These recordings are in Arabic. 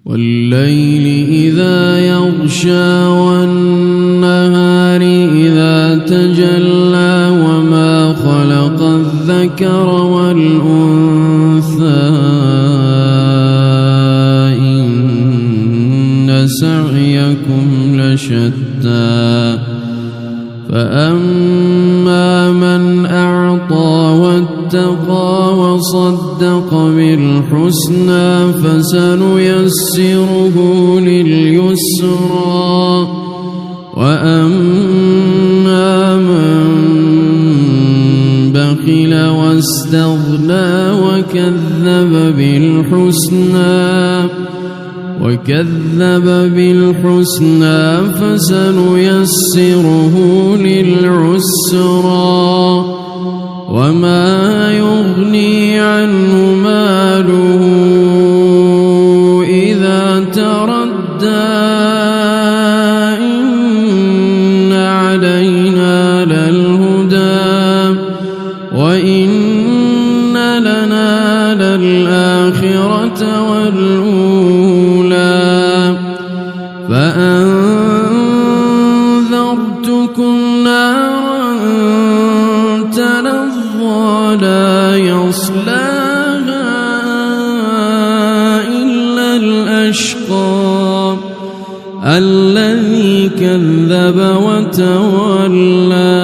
والليل إذا يغشى والنهار إذا تجلى وما خلق الذكر والأنثى إن سعيكم لشتى فأما من أعطى واتقى وصدق بالحسنى فسنيسره لليسرى وأما من بخل واستغنى وكذب بالحسنى فسنيسره للعسرى وما يغني عنه ماله إذا تردى إن علينا للهدى وإن لنا للآخرة والأولى فأنذرتكم نارا تلظى لا يصلاها إلا الأشقى الذي كذب وتولى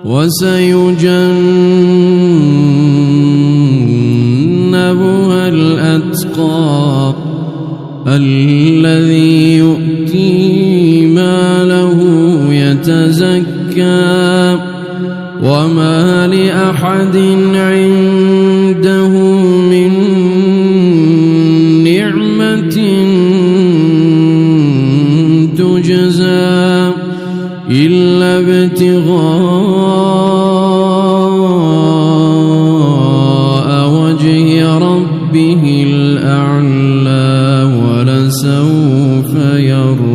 وسيجنبها الأتقى الذي يؤتي ماله يتزكى وما لأحد عنده من نعمة تجزى إلا ابتغاء وجه ربه الأعلى ولسوف يرضى.